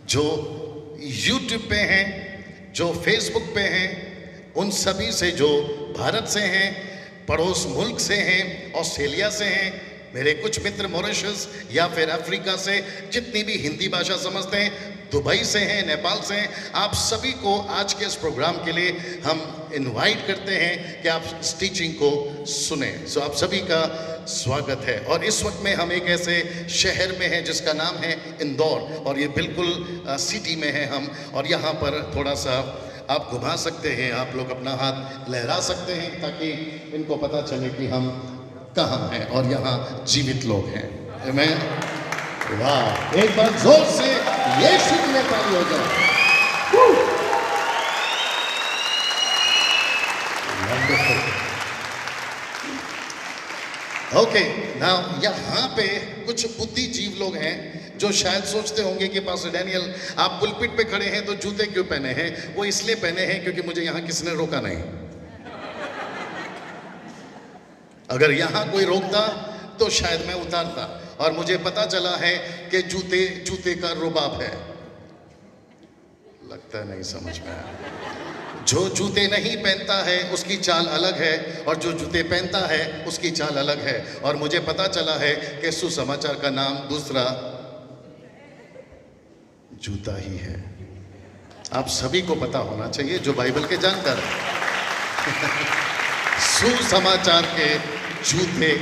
जो YouTube पे हैं, जो Facebook पे हैं, उन सभी से, जो भारत से हैं, पड़ोस मुल्क से हैं, ऑस्ट्रेलिया से हैं, मेरे कुछ मित्र मॉरिशस या फिर अफ्रीका से, जितनी भी हिंदी भाषा समझते हैं, दुबई से हैं, नेपाल से हैं, आप सभी को आज के इस प्रोग्राम के लिए हम इनवाइट करते हैं कि आप इस टीचिंग को सुने। सो आप सभी का स्वागत है। और इस वक्त में हम एक ऐसे शहर में हैं जिसका नाम है इंदौर, और ये बिल्कुल सिटी में है हम, और यहाँ पर थोड़ा सा आप घुमा सकते हैं, आप लोग अपना हाथ लहरा सकते हैं ताकि इनको पता चले कि हम कहाँ हैं और यहाँ जीवित लोग हैं। आमीन। वाह, एक बार जोर से यीशु के लिए ताली हो जाए। ओके, नाउ यहाँ पे कुछ बुद्धिजीव लोग हैं जो शायद सोचते होंगे कि पास्टर डैनियल आप पुलपिट पे खड़े हैं तो जूते क्यों पहने हैं? वो इसलिए पहने हैं क्योंकि मुझे यहाँ किसी ने रोका नहीं। अगर यहाँ कोई रोकता तो शायद मैं उतारता, और मुझे पता चला है कि जूते का रुबाब है। लगता नहीं समझ में आया। जो जूते नहीं पहनता है उसकी चाल अलग है, और जो जूते पहनता है उसकी चाल अलग है। और मुझे पता चला है कि सुसमाचार का नाम दूसरा जूता ही है। आप सभी को पता होना चाहिए जो बाइबल के जानकार हैं। सुसमाचार के जूते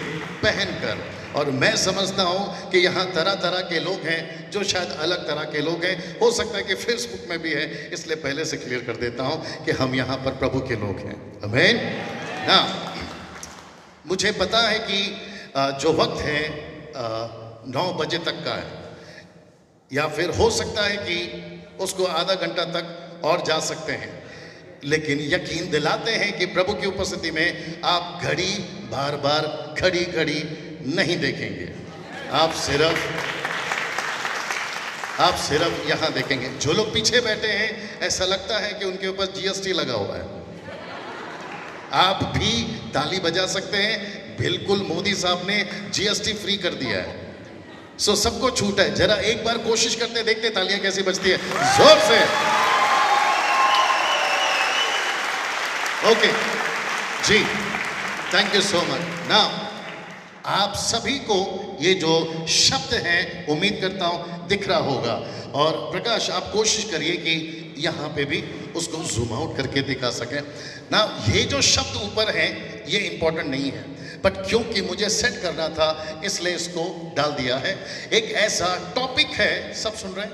पहनकर। और मैं समझता हूं कि यहाँ तरह तरह के लोग हैं जो शायद अलग तरह के लोग हैं। हो सकता है कि फेसबुक में भी है, इसलिए पहले से क्लियर कर देता हूं कि हम यहाँ पर प्रभु के लोग हैं। आमीन। ना, मुझे पता है कि जो वक्त है 9 बजे तक का है, या फिर हो सकता है कि उसको आधा घंटा तक और जा सकते हैं, लेकिन यकीन दिलाते हैं कि प्रभु की उपस्थिति में आप घड़ी बार बार घड़ी नहीं देखेंगे। आप सिर्फ यहाँ देखेंगे। जो लोग पीछे बैठे हैं, ऐसा लगता है कि उनके ऊपर जीएसटी लगा हुआ है। आप भी ताली बजा सकते हैं, बिल्कुल मोदी साहब ने जीएसटी फ्री कर दिया है। सो सबको छूट है। जरा एक बार कोशिश करते, देखते तालियां कैसी बजती है, जोर से। ओके जी, thank you so much. Now आप सभी को ये जो शब्द है, उम्मीद करता हूं दिख रहा होगा। और प्रकाश, आप कोशिश करिए कि यहाँ पे भी उसको जूम आउट करके दिखा सकें ना। ये जो शब्द ऊपर है ये इंपॉर्टेंट नहीं है, बट क्योंकि मुझे सेट करना था इसलिए इसको डाल दिया है। एक ऐसा टॉपिक है, सब सुन रहे हैं?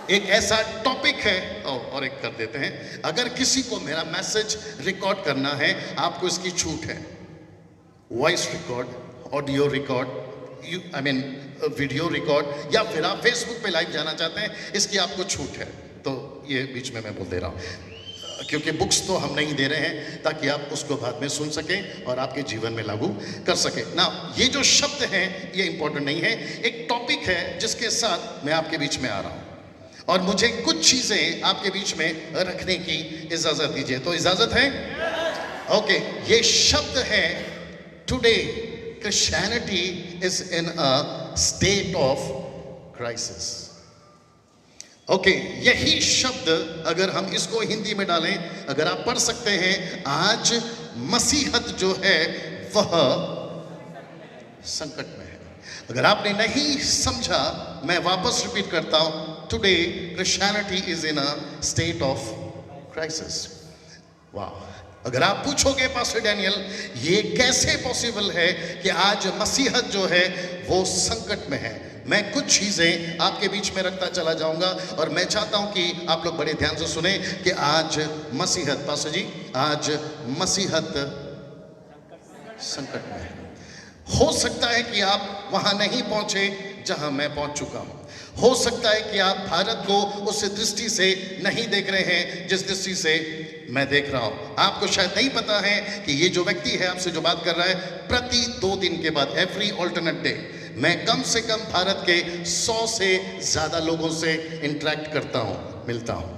एक ऐसा टॉपिक है, और एक कर देते हैं। अगर किसी को मेरा मैसेज रिकॉर्ड करना है, आपको इसकी छूट है। Voice record, audio record, video record, या फिर आप फेसबुक पे लाइव जाना चाहते हैं, इसकी आपको छूट है। तो ये बीच में मैं बोल दे रहा हूँ, क्योंकि बुक्स तो हम नहीं दे रहे हैं, ताकि आप उसको बाद में सुन सकें और आपके जीवन में लागू कर सकें ना। ये जो शब्द हैं ये इंपॉर्टेंट नहीं है। एक टॉपिक है जिसके साथ मैं आपके बीच में आ रहा हूँ, और मुझे कुछ चीजें आपके बीच में रखने की इजाजत दीजिए। तो इजाजत है? ओके, ये शब्द है today Christianity is in a state of crisis. Okay, यही शब्द अगर हम इसको हिंदी में डालें, अगर आप पढ़ सकते हैं, आज मसीहत जो है वह संकट में है। अगर आपने नहीं समझा, मैं वापस रिपीट करता हूं, today Christianity is in a state of crisis. वाह, अगर आप पूछोगे पास्टर डैनियल ये कैसे पॉसिबल है कि आज मसीहत जो है वो संकट में है, मैं कुछ चीजें आपके बीच में रखता चला जाऊंगा, और मैं चाहता हूं कि आप लोग बड़े ध्यान से सुने कि आज मसीहत, पास्टर जी, आज मसीहत संकट में है। हो सकता है कि आप वहां नहीं पहुंचे जहां मैं पहुंच चुका हूं। हो सकता है कि आप भारत को उस दृष्टि से नहीं देख रहे हैं जिस दृष्टि से मैं देख रहा हूं। आपको शायद नहीं पता है कि ये जो व्यक्ति है आपसे जो बात कर रहा है, प्रति 2 दिन के बाद, एवरी ऑल्टरनेट डे, मैं कम से कम भारत के 100 से ज्यादा लोगों से इंटरेक्ट करता हूं, मिलता हूं।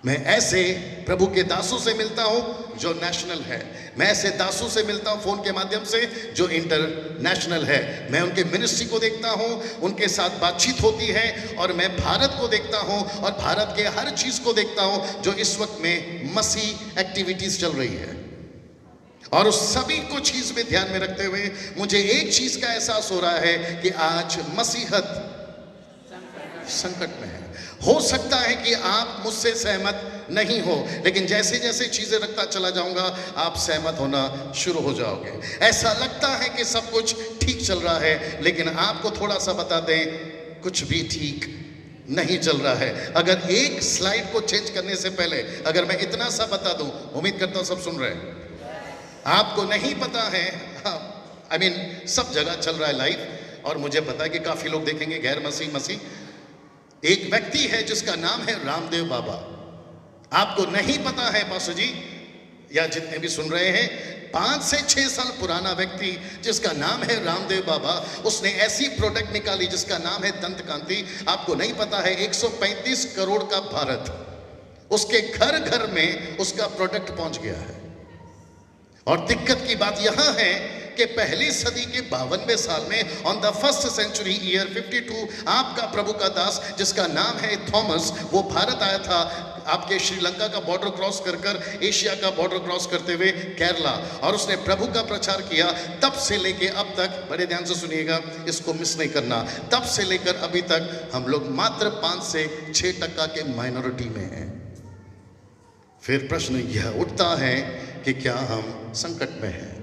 मैं ऐसे प्रभु के दासों से मिलता हूं जो नेशनल है, मैं ऐसे दासों से मिलता हूं फोन के माध्यम से जो इंटरनेशनल है। मैं उनके मिनिस्ट्री को देखता हूं, उनके साथ बातचीत होती है, और मैं भारत को देखता हूं और भारत के हर चीज को देखता हूं जो इस वक्त में मसीह एक्टिविटीज चल रही है। और उस सभी को चीज में ध्यान में रखते हुए मुझे एक चीज का एहसास हो रहा है कि आज मसीहत संकट में है। हो सकता है कि आप मुझसे सहमत नहीं हो, लेकिन जैसे जैसे चीजें रखता चला जाऊंगा आप सहमत होना शुरू हो जाओगे। ऐसा लगता है कि सब कुछ ठीक चल रहा है, लेकिन आपको थोड़ा सा बता दें, कुछ भी ठीक नहीं चल रहा है। अगर एक स्लाइड को चेंज करने से पहले अगर मैं इतना सा बता दूं, उम्मीद करता हूं सब सुन रहे हैं। आपको नहीं पता है, I mean, सब जगह चल रहा है लाइव, और मुझे पता है कि काफी लोग देखेंगे गैर मसीह। एक व्यक्ति है जिसका नाम है रामदेव बाबा। आपको नहीं पता है पास्टर जी, या जितने भी सुन रहे हैं, 5 से 6 साल पुराना व्यक्ति जिसका नाम है रामदेव बाबा, उसने ऐसी प्रोडक्ट निकाली जिसका नाम है दंत कांति। आपको नहीं पता है 135 करोड़ का भारत, उसके घर घर में उसका प्रोडक्ट पहुंच गया है। और दिक्कत की बात यहां है कि पहली सदी के 52वें साल में on the first century year 52, आपका प्रभु का दास जिसका नाम है थॉमस, वो भारत आया था, आपके श्रीलंका का बॉर्डर क्रॉस कर कर एशिया का बॉर्डर क्रॉस करते हुए केरला, और उसने प्रभु का प्रचार किया। तब से लेके अब तक, बड़े ध्यान से सुनिएगा, इसको मिस नहीं करना, तब से लेकर अभी तक हम लोग मात्र 5 से 6% के माइनॉरिटी में हैं। फिर प्रश्न यह उठता है कि क्या हम संकट में हैं?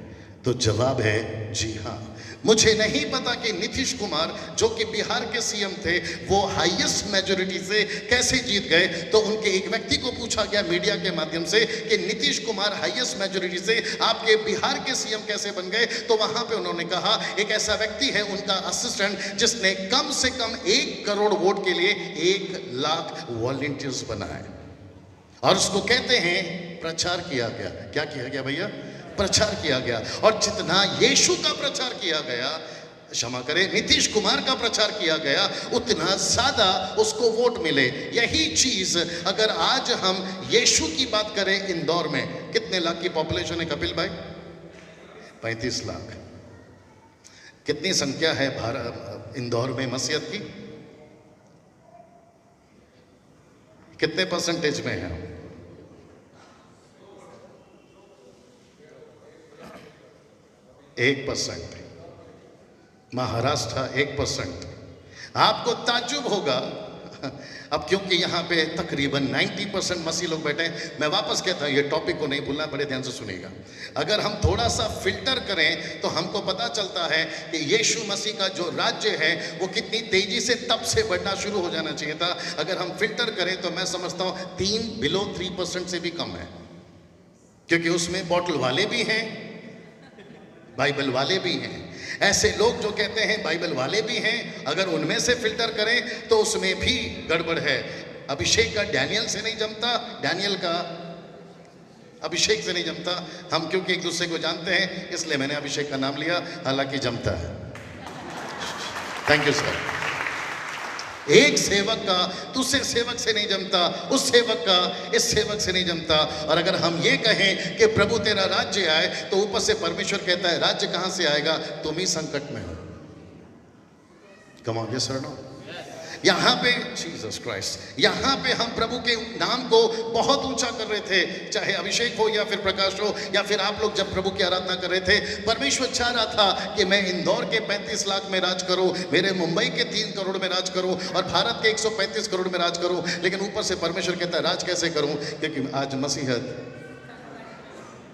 तो जवाब है जी हाँ। मुझे नहीं पता कि नीतीश कुमार जो कि बिहार के सीएम थे, वो हाईएस्ट मेजोरिटी से कैसे जीत गए। तो उनके एक व्यक्ति को पूछा गया मीडिया के माध्यम से कि नीतीश कुमार हाईएस्ट मेजोरिटी से आपके बिहार के सीएम कैसे बन गए। तो वहां पे उन्होंने कहा एक ऐसा व्यक्ति है उनका असिस्टेंट जिसने कम से कम 1 करोड़ वोट के लिए 1 लाख वॉलंटियर्स बनाए, और उसको कहते हैं प्रचार किया गया। क्या किया गया भैया? प्रचार किया गया। और जितना यीशु का प्रचार किया गया, क्षमा करें, नीतीश कुमार का प्रचार किया गया, उतना ज्यादा उसको वोट मिले। यही चीज अगर आज हम यीशु की बात करें, इंदौर में कितने लाख की पॉपुलेशन है कपिल भाई? 35 लाख। कितनी संख्या है भारत इंदौर में मसीहत की? कितने परसेंटेज में है? 1%। महाराष्ट्र 1%। आपको ताज्जुब होगा, अब क्योंकि यहाँ पे तकरीबन 90% मसीह लोग बैठे हैं, मैं वापस कहता हूँ ये टॉपिक को नहीं भूलना, बड़े ध्यान से सुनिएगा। अगर हम थोड़ा सा फिल्टर करें तो हमको पता चलता है कि यीशु मसीह का जो राज्य है वो कितनी तेजी से तब से बढ़ना शुरू हो जाना चाहिए था। अगर हम फिल्टर करें तो मैं समझता हूँ 3% से भी कम है, क्योंकि उसमें बॉटल वाले भी हैं, बाइबल वाले भी हैं। ऐसे लोग जो कहते हैं बाइबल वाले भी हैं, अगर उनमें से फिल्टर करें तो उसमें भी गड़बड़ है। अभिषेक का डैनियल से नहीं जमता, डैनियल का अभिषेक से नहीं जमता। हम क्योंकि एक दूसरे को जानते हैं इसलिए मैंने अभिषेक का नाम लिया, हालांकि जमता है। Thank you sir. एक सेवक का दूसरे सेवक से नहीं जमता, उस सेवक का इस सेवक से नहीं जमता। और अगर हम ये कहें कि प्रभु तेरा राज्य आए, तो ऊपर से परमेश्वर कहता है राज्य कहां से आएगा? तुम ही संकट में हो। कम ऑन, यस और नो? यहाँ पे जीसस क्राइस्ट, यहाँ पे हम प्रभु के नाम को बहुत ऊंचा कर रहे थे, चाहे अभिषेक हो या फिर प्रकाश हो या फिर आप लोग जब प्रभु की आराधना कर रहे थे। परमेश्वर चाह रहा था कि मैं इंदौर के 35 लाख में राज करूं, मेरे मुंबई के 3 करोड़ में राज करूं और भारत के 135 करोड़ में राज करूं। लेकिन ऊपर से परमेश्वर कहता है राज कैसे करूं? क्योंकि आज मसीहत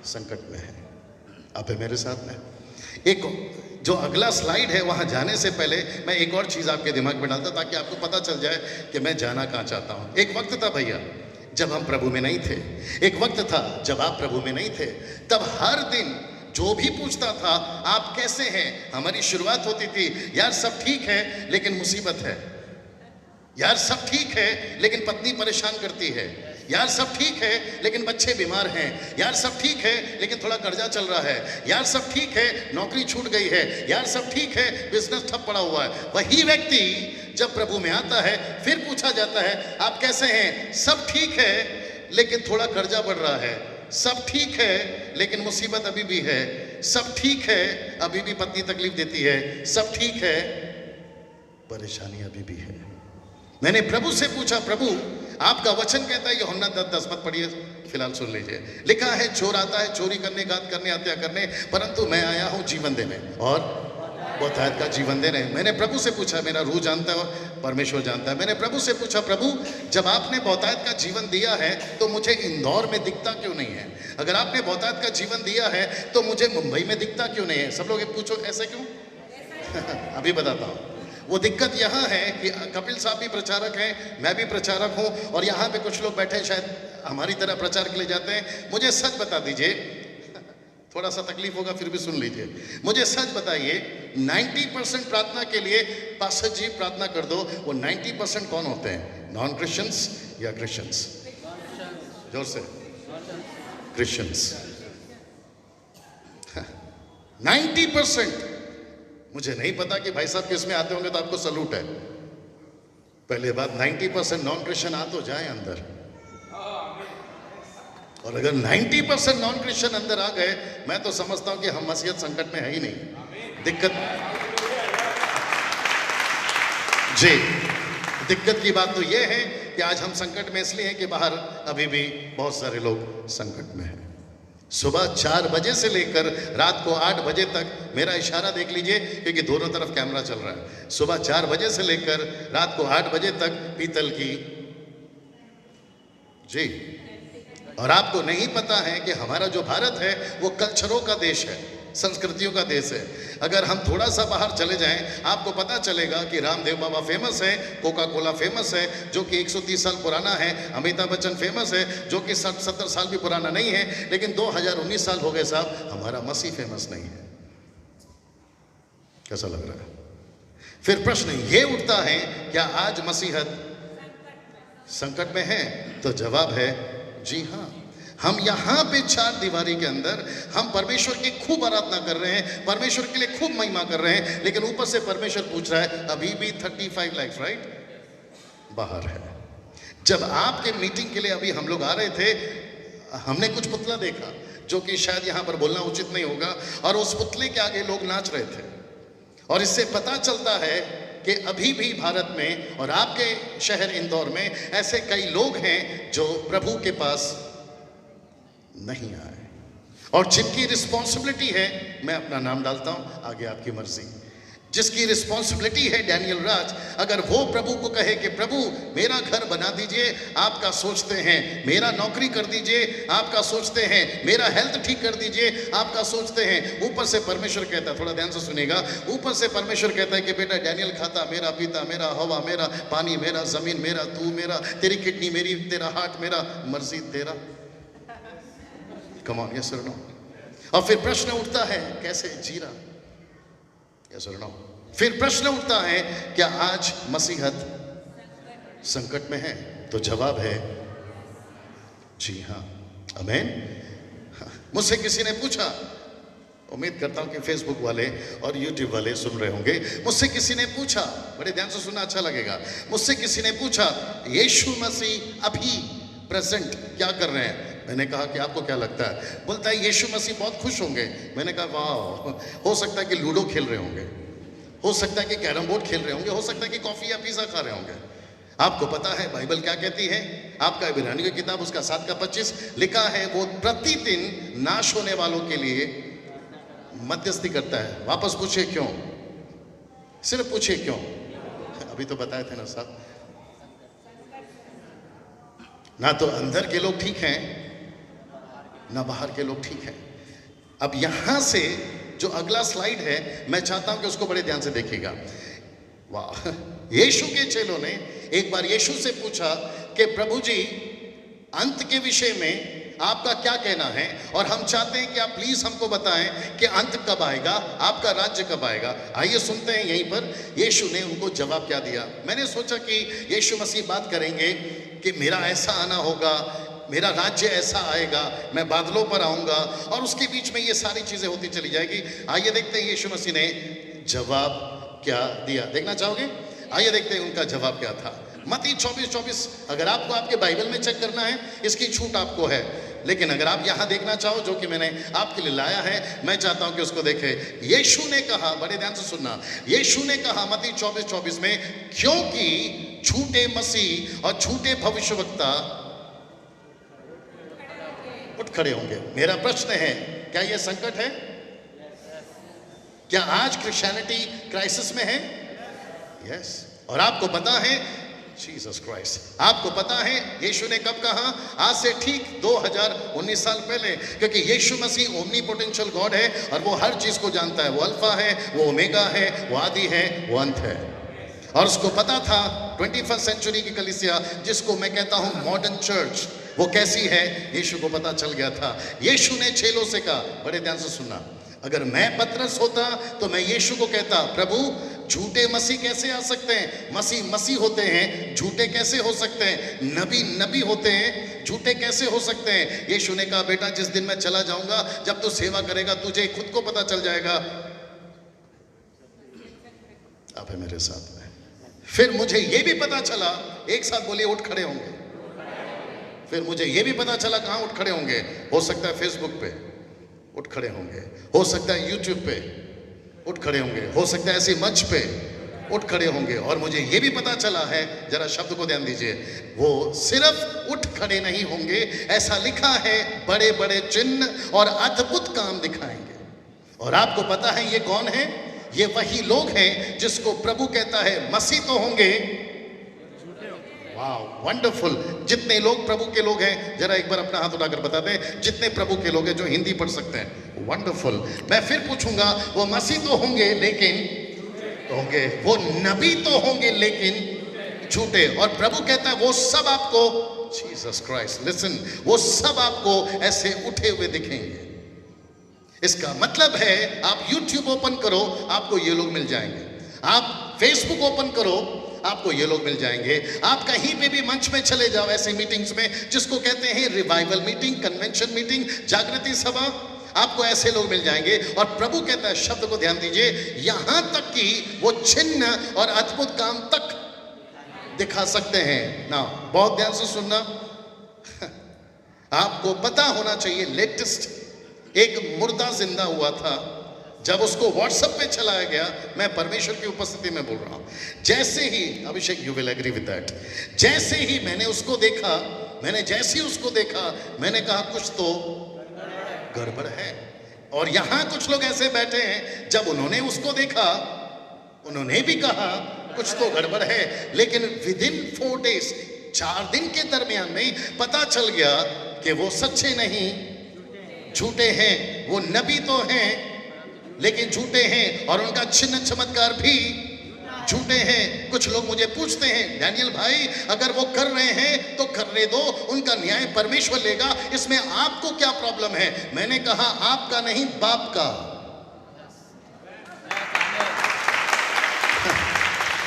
संकट में है। आप है मेरे साथ में? एक जो अगला स्लाइड है वहां जाने से पहले मैं एक और चीज आपके दिमाग में डालता ताकि आपको पता चल जाए कि मैं जाना कहां चाहता हूं। एक वक्त था भैया जब हम प्रभु में नहीं थे, एक वक्त था जब आप प्रभु में नहीं थे। तब हर दिन जो भी पूछता था आप कैसे हैं, हमारी शुरुआत होती थी यार सब ठीक है लेकिन मुसीबत है, यार सब ठीक है लेकिन पत्नी परेशान करती है, यार सब ठीक है लेकिन बच्चे बीमार हैं, यार सब ठीक है लेकिन थोड़ा कर्जा चल रहा है, यार सब ठीक है नौकरी छूट गई है, यार सब ठीक है बिजनेस ठप पड़ा हुआ है। वही व्यक्ति जब प्रभु में आता है फिर पूछा जाता है आप कैसे हैं? सब ठीक है लेकिन थोड़ा कर्जा बढ़ रहा है। सब ठीक है लेकिन मुसीबत अभी भी है। सब ठीक है, अभी भी पत्नी तकलीफ देती है। सब ठीक है, परेशानी अभी भी है। मैंने प्रभु से पूछा, प्रभु आपका वचन कहता है, यूहन्ना 10:10 मत पढ़िए, फिलहाल सुन लीजिए। लिखा है, चोर आता है चोरी करने, घात करने, हत्या करने, परंतु मैं आया हूं जीवन देने और बहुतायत का जीवन देने। मैंने प्रभु से पूछा, मेरा रूह जानता है और परमेश्वर जानता है। मैंने प्रभु से पूछा, प्रभु जब आपने बहुतायत का जीवन दिया है तो मुझे इंदौर में दिखता क्यों नहीं है? अगर आपने बहुतायत का जीवन दिया है तो मुझे मुंबई में दिखता क्यों नहीं है? सब लोग पूछो ऐसे क्यों? अभी बताता हूँ। वो दिक्कत यहाँ है कि कपिल साहब भी प्रचारक हैं, मैं भी प्रचारक हूँ, और यहाँ पे कुछ लोग बैठे शायद हमारी तरह प्रचार के लिए जाते हैं। मुझे सच बता दीजिए, थोड़ा सा तकलीफ होगा फिर भी सुन लीजिए। मुझे सच बताइए, 90% प्रार्थना के लिए पास्टर जी प्रार्थना कर दो, वो 90% कौन होते हैं? नॉन क्रिश्चियंस या क्रिश्चियंस? जोर से, क्रिश्चियंस। 90%। मुझे नहीं पता कि भाई साहब किस में आते होंगे, तो आपको सलूट है। पहले बात, 90% नॉन क्रिश्चियन आ तो जाए अंदर, और अगर 90% नॉन क्रिश्चियन अंदर आ गए, मैं तो समझता हूं कि हम मसीहत संकट में है ही नहीं। दिक्कत की बात तो यह है कि आज हम संकट में इसलिए हैं कि बाहर अभी भी बहुत सारे लोग संकट में हैं। सुबह 4 बजे से लेकर रात को 8 बजे तक, मेरा इशारा देख लीजिए क्योंकि दोनों तरफ कैमरा चल रहा है। सुबह 4 बजे से लेकर रात को 8 बजे तक पीतल की जी। और आपको नहीं पता है कि हमारा जो भारत है वो कल्चरों का देश है, संस्कृतियों का देश है। अगर हम थोड़ा सा बाहर चले जाएं, आपको पता चलेगा कि रामदेव बाबा फेमस है, कोका कोला फेमस है जो कि 130 साल पुराना है, अमिताभ बच्चन फेमस है जो कि 60-70 साल भी पुराना नहीं है, लेकिन 2019 साल हो गए साहब, हमारा मसीह फेमस नहीं है। कैसा लग रहा है? फिर प्रश्न ये उठता है, क्या आज मसीहत संकट में है? तो जवाब है जी हाँ। हम यहाँ पे 4 दीवारी के अंदर हम परमेश्वर की खूब आराधना कर रहे हैं, परमेश्वर के लिए खूब महिमा कर रहे हैं, लेकिन ऊपर से परमेश्वर पूछ रहा है, अभी भी 35 लाख राइट बाहर है। जब आपके मीटिंग के लिए अभी हम लोग आ रहे थे, हमने कुछ पुतला देखा जो कि शायद यहाँ पर बोलना उचित नहीं होगा, और उस पुतले के आगे लोग नाच रहे थे। और इससे पता चलता है कि अभी भी भारत में और आपके शहर इंदौर में ऐसे कई लोग हैं जो प्रभु के पास नहीं आए, और जिनकी रिस्पॉन्सिबिलिटी है, मैं अपना नाम डालता हूं, आगे आपकी मर्जी, जिसकी रिस्पॉन्सिबिलिटी है डैनियल राज, अगर वो प्रभु को कहे कि प्रभु मेरा घर बना दीजिए, आपका सोचते हैं, मेरा नौकरी कर दीजिए, आपका सोचते हैं, मेरा हेल्थ ठीक कर दीजिए, आपका सोचते हैं, ऊपर से परमेश्वर कहता है, थोड़ा ध्यान से सुनिएगा, ऊपर से परमेश्वर कहता है कि बेटा डैनियल खाता मेरा, पीता मेरा, हवा मेरा, पानी मेरा, जमीन मेरा, तू मेरा, तेरी किडनी मेरी, तेरा हार्ट मेरा, मर्जी तेरा। कम ऑन, यस और नो? और फिर प्रश्न उठता है, कैसे जी रहा? यस और नो? फिर प्रश्न उठता है, क्या आज मसीहत संकट में है? तो जवाब है जी हाँ। आमीन। मुझसे किसी ने पूछा, उम्मीद करता हूं कि फेसबुक वाले और यूट्यूब वाले सुन रहे होंगे, मुझसे किसी ने पूछा, बड़े ध्यान से सुनना, अच्छा लगेगा। मुझसे किसी ने पूछा, यीशु मसीह अभी प्रेजेंट क्या कर रहे हैं? मैंने कहा कि आपको क्या लगता है? बोलता है यीशु मसीह बहुत खुश होंगे। मैंने कहा वाह, हो सकता है कि लूडो खेल रहे होंगे, हो सकता है कि कैरम बोर्ड खेल रहे होंगे, हो सकता है कि कॉफी या पिज्जा खा रहे होंगे। आपको पता है बाइबल क्या कहती है? आपका इब्रानियों की किताब उसका 7:25 लिखा है, वो प्रतिदिन नाश होने वालों के लिए मध्यस्थी करता है। वापस पूछिए क्यों? सिर्फ पूछिए क्यों? अभी तो बताए थे ना साहब। ना तो अंदर के लोग ठीक हैं, ना बाहर के लोग ठीक हैं। अब यहां से जो अगला स्लाइड है, मैं चाहता हूं कि उसको बड़े ध्यान से देखिएगा। वाह, यीशु के चेलों ने एक बार यीशु से पूछा कि प्रभु जी, अंत के विषय में आपका क्या कहना है, और हम चाहते हैं कि आप प्लीज हमको बताएं कि अंत कब आएगा, आपका राज्य कब आएगा। आइए सुनते हैं यहीं पर यीशु ने उनको जवाब क्या दिया। मैंने सोचा कि यीशु मसीह बात करेंगे कि मेरा ऐसा आना होगा, मेरा राज्य ऐसा आएगा, मैं बादलों पर आऊंगा, और उसके बीच में ये सारी चीजें होती चली जाएगी। आइए देखते हैं यीशु मसीह ने जवाब क्या दिया। देखना चाहोगे? आइए देखते हैं उनका जवाब क्या था। मत्ती 24:24 अगर आपको आपके बाइबल में चेक करना है, इसकी छूट आपको है। लेकिन अगर आप यहां देखना चाहो, जो कि मैंने आपके लिए लाया है, मैं चाहता हूं कि उसको देखें। यीशु ने कहा, बड़े ध्यान से सुनना, यीशु ने कहा मत्ती 24:24 में, क्योंकि झूठे मसीह और झूठे भविष्यवक्ता उठ खड़े होंगे। मेरा प्रश्न है, क्या यह संकट है? क्या आज क्रिश्चियनिटी क्राइसिस में है? यस। और आपको पता है, जीसस क्राइस्ट, आपको पता है यीशु ने कब कहा? आज से ठीक 2019 साल पहले। क्योंकि यीशु मसीह ओमनीपोटेंशियल गॉड है और वो हर चीज को जानता है। वो अल्फा है, वो ओमेगा है, वो आदि है, वो अंत है। और उसको पता था 21st सेंचुरी की कलीसिया, जिसको मैं कहता हूं मॉडर्न चर्च, वो कैसी है, यीशु को पता चल गया था। यीशु ने चेलों से कहा, बड़े ध्यान से सुनना, अगर मैं पतरस होता तो मैं यीशु को कहता, प्रभु झूठे मसीह कैसे आ सकते हैं? मसीह मसीह होते हैं, झूठे कैसे हो सकते हैं? नबी नबी होते हैं, झूठे कैसे हो सकते हैं? यीशु ने कहा, बेटा जिस दिन मैं चला जाऊंगा, जब तू सेवा करेगा, तुझे खुद को पता चल जाएगा। आप है मेरे साथ में। फिर मुझे यह भी पता चला, एक साथ बोलिए, उठ खड़े होंगे। फिर मुझे यह भी पता चला, कहां उठ खड़े होंगे? हो सकता है फेसबुक पे उठ खड़े होंगे, हो सकता है यूट्यूब पे उठ खड़े होंगे, हो सकता है ऐसे मंच पे उठ खड़े होंगे। और मुझे यह भी पता चला है, जरा शब्द को ध्यान दीजिए, वो सिर्फ उठ खड़े नहीं होंगे, ऐसा लिखा है, बड़े बड़े चिन्ह और अद्भुत काम दिखाएंगे। और आपको पता है ये कौन है? ये वही लोग हैं जिसको प्रभु कहता है मसीह तो होंगे। वाह, वंडरफुल। जितने लोग प्रभु के लोग हैं, जरा एक बार अपना हाथ उठाकर बता दें, जितने प्रभु के लोग हैं जो हिंदी पढ़ सकते हैं। वंडरफुल। मैं फिर पूछूंगा, वो मसीह तो होंगे लेकिन होंगे, वो नबी तो होंगे लेकिन झूठे। और प्रभु कहता है वो सब आपको, जीसस क्राइस्ट लिसन, वो सब आपको ऐसे उठे हुए दिखेंगे। इसका मतलब है आप YouTube ओपन करो, आपको ये लोग मिल जाएंगे। आप Facebook ओपन करो, आपको ये लोग मिल जाएंगे। आप कहीं पे भी मंच में चले जाओ, ऐसे मीटिंग्स में जिसको कहते हैं रिवाइवल मीटिंग, कन्वेंशन मीटिंग, जागृति सभा, आपको ऐसे लोग मिल जाएंगे। और प्रभु कहता है, शब्द को ध्यान दीजिए, यहां तक कि वो चिन्ह और अद्भुत काम तक दिखा सकते हैं ना। बहुत ध्यान से सुनना, आपको पता होना चाहिए, लेटेस्ट एक मुर्दा जिंदा हुआ था। जब उसको व्हाट्सएप पे चलाया गया, मैं परमेश्वर की उपस्थिति में बोल रहा हूं, जैसे ही, Abhishek you will agree with that, जैसे ही मैंने उसको देखा, जैसे ही उसको देखा, मैंने कहा कुछ तो गड़बड़ है। और यहां कुछ लोग ऐसे बैठे हैं, जब उन्होंने उसको देखा, उन्होंने भी कहा कुछ तो गड़बड़ है। लेकिन विद इन 4 डेज, 4 दिन के दरमियान में पता चल गया कि वो सच्चे नहीं, झूठे हैं। वो नबी तो हैं लेकिन झूठे हैं, और उनका चिन्ह चमत्कार भी झूठे हैं। कुछ लोग मुझे पूछते हैं, डैनियल भाई अगर वो कर रहे हैं तो करने दो, उनका न्याय परमेश्वर लेगा, इसमें आपको क्या प्रॉब्लम है? मैंने कहा आपका नहीं, बाप का।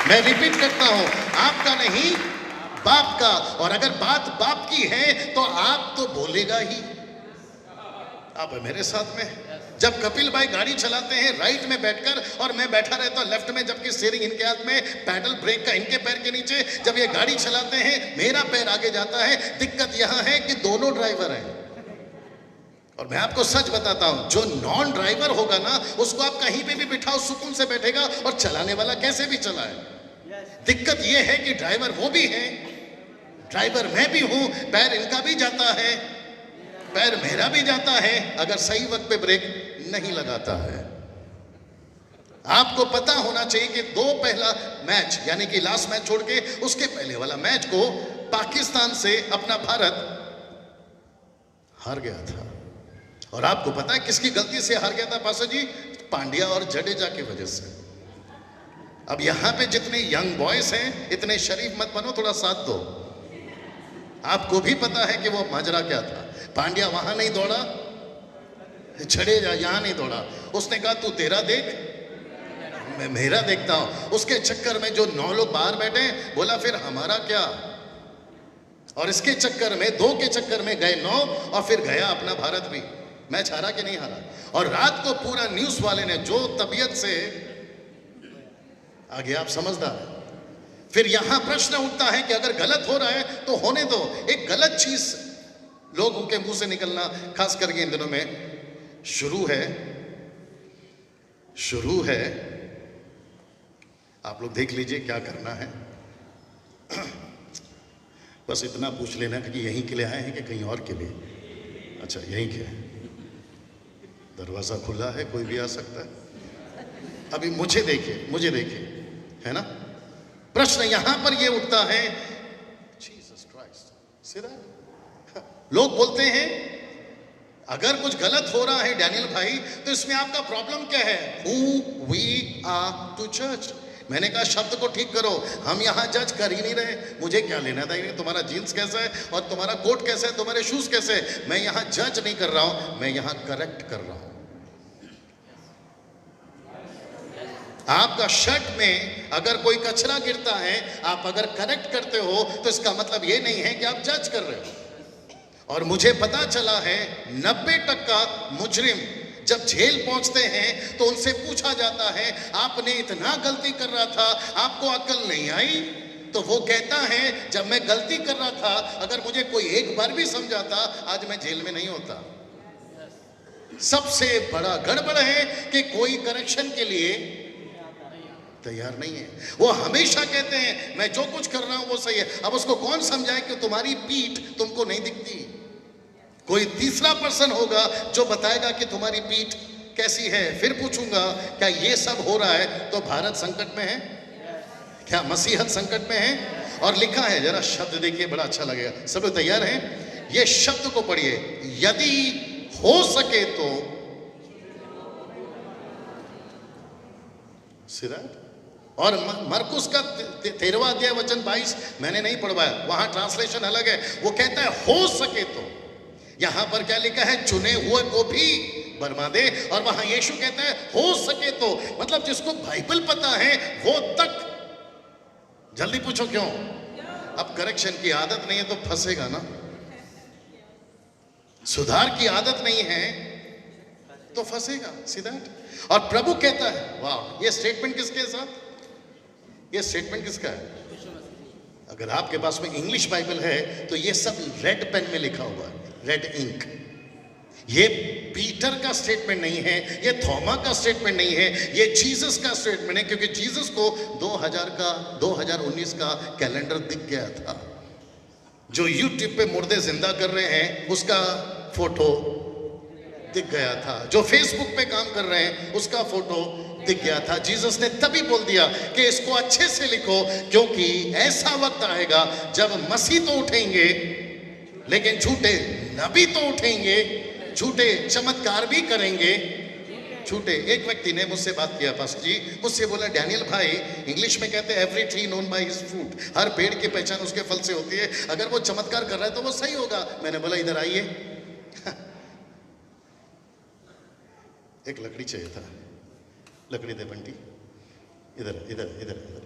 मैं रिपीट करता हूं, आपका नहीं, बाप का। और अगर बात बाप की है तो आप तो बोलेगा ही। आप मेरे साथ में, जब कपिल भाई गाड़ी चलाते हैं राइट में बैठकर और मैं बैठा रहता हूं लेफ्ट में, जबकि स्टीयरिंग इनके हाथ में, पैडल ब्रेक का इनके पैर के नीचे, जब ये गाड़ी चलाते हैं मेरा पैर आगे जाता है। दिक्कत यहां है कि दोनों ड्राइवर हैं। और मैं आपको सच बताता हूं, जो नॉन ड्राइवर होगा ना, उसको आप कहीं पे भी बिठाओ, सुकून से बैठेगा, और चलाने वाला कैसे भी चलाए। दिक्कत यह है कि ड्राइवर वो भी है, ड्राइवर मैं भी हूं, पैर इनका भी जाता है, पैर मेरा भी जाता है, अगर सही वक्त पे ब्रेक नहीं लगाता है। आपको पता होना चाहिए कि पहला मैच, यानी कि लास्ट मैच छोड़ के उसके पहले वाला मैच को पाकिस्तान से अपना भारत हार गया था। और आपको पता है किसकी गलती से हार गया था पासा जी? पांड्या और जडेजा की वजह से। अब यहां पे जितने यंग बॉयज हैं, इतने शरीफ मत बनो, थोड़ा साथ दो। आपको भी पता है कि वो माजरा क्या था। पांड्या वहां नहीं दौड़ा, जडेजा यहां नहीं दौड़ा। उसने कहा तू तेरा देख, मैं मेरा देखता हूं। उसके चक्कर में जो 9 लोग बाहर बैठे, बोला फिर हमारा क्या। और इसके चक्कर में, 2 के चक्कर में गए 9, और फिर गया अपना भारत भी। मैच हारा कि नहीं हारा? और रात को पूरा न्यूज वाले ने जो तबीयत से आगे, आप समझदार है, फिर यहां प्रश्न उठता है कि अगर गलत हो रहा है तो होने दो। एक गलत चीज लोगों के मुंह से निकलना, खास करके इन दिनों में शुरू है। आप लोग देख लीजिए क्या करना है। बस इतना पूछ लेना कि यहीं के लिए आए हैं कि कहीं और के लिए। अच्छा, यहीं के हैं। दरवाजा खुला है, कोई भी आ सकता है। अभी मुझे देखिए, है ना। प्रश्न यहां पर यह उठता है, जीसस क्राइस्ट, लोग बोलते हैं अगर कुछ गलत हो रहा है डैनियल भाई, तो इसमें आपका प्रॉब्लम क्या है? हु वी आर टू जज। मैंने कहा शब्द को ठीक करो, हम यहां जज कर ही नहीं रहे। मुझे क्या लेना था तुम्हारा जीन्स कैसा है और तुम्हारा कोट कैसा है, तुम्हारे शूज कैसे है। मैं यहां जज नहीं कर रहा हूं, मैं यहां करेक्ट कर रहा हूं। आपका शर्ट में अगर कोई कचरा गिरता है, आप अगर करेक्ट करते हो, तो इसका मतलब ये नहीं है कि आप जज कर रहे हो। और मुझे पता चला है 90% मुजरिम जब जेल पहुंचते हैं तो उनसे पूछा जाता है आपने इतना गलती कर रहा था, आपको अक्ल नहीं आई? तो वो कहता है जब मैं गलती कर रहा था, अगर मुझे कोई एक बार भी समझाता, आज मैं जेल में नहीं होता। सबसे बड़ा गड़बड़ है कि कोई करेक्शन के लिए तैयार नहीं है। वो हमेशा कहते हैं मैं जो कुछ कर रहा हूं वो सही है। अब उसको कौन समझाए कि तुम्हारी पीठ तुमको नहीं दिखती? कोई तीसरा पर्सन होगा जो बताएगा कि तुम्हारी पीठ कैसी है। फिर पूछूंगा क्या ये सब हो रहा है तो भारत संकट में है? क्या मसीहत संकट में है? और लिखा है, जरा शब्द देखिए, बड़ा अच्छा लगेगा। सब लोग तैयार हैं? ये शब्द को पढ़िए, यदि हो सके तो। सिराज और मरकुस का 13वां अध्याय वचन 22 मैंने नहीं पढ़वाया, वहां ट्रांसलेशन अलग है। वो कहता है हो सके तो। यहां पर क्या लिखा है? चुने हुए को भी बरमा दे। और वहां यीशु कहता है हो सके तो, मतलब जिसको बाइबल पता है वो तक। जल्दी पूछो क्यों? अब करेक्शन की आदत नहीं है तो फंसेगा ना। सुधार की आदत नहीं है तो फंसेगा सीधा। और प्रभु कहता है, वाह, ये स्टेटमेंट किसके साथ? ये स्टेटमेंट किसका है? अगर आपके पास में इंग्लिश बाइबल है तो ये सब रेड पेन में लिखा हुआ है, रेड इंक। ये पीटर का स्टेटमेंट नहीं है, ये थोमा का स्टेटमेंट नहीं है, ये जीसस का स्टेटमेंट है। क्योंकि जीसस को 2019 का कैलेंडर दिख गया था। जो यूट्यूब पे मुर्दे जिंदा कर रहे हैं उसका फोटो दिख गया था। जो फेसबुक पे काम कर रहे हैं उसका फोटो दिख गया था। जीसस ने तभी बोल दिया कि इसको अच्छे से लिखो, क्योंकि ऐसा वक्त आएगा जब मसीह तो उठेंगे लेकिन झूठे नबी तो उठेंगे, झूठे चमत्कार भी करेंगे, झूठे। एक व्यक्ति ने मुझसे बात किया, पास जी मुझसे बोला, डैनियल भाई, इंग्लिश में कहते हैं every tree known by his fruit, हर पेड़ की पहचान उसके फल से होती है। अगर वो चमत्कार कर रहा है तो वो सही होगा। मैंने बोला इधर आइए। एक लकड़ी चाहिए था, लकड़ी दे बंटी, इधर इधर इधर इधर।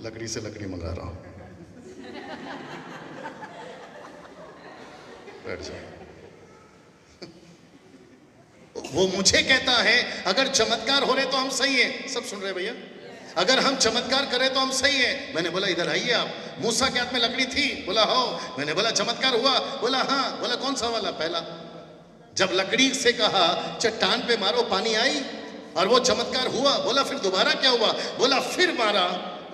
लकड़ी से लकड़ी मंगा रहा हूं, बैठ जाओ। वो मुझे कहता है अगर चमत्कार हो रहे तो हम सही है। सब सुन रहे भैया? अगर हम चमत्कार करें तो हम सही है। मैंने बोला इधर आइए आप। मूसा के हाथ में लकड़ी थी? बोला हो। मैंने बोला चमत्कार हुआ? बोला हाँ। बोला कौन सा वाला? पहला। जब लकड़ी से कहा चट्टान पे मारो, पानी आई और वो चमत्कार हुआ। बोला फिर दोबारा क्या हुआ? बोला फिर मारा,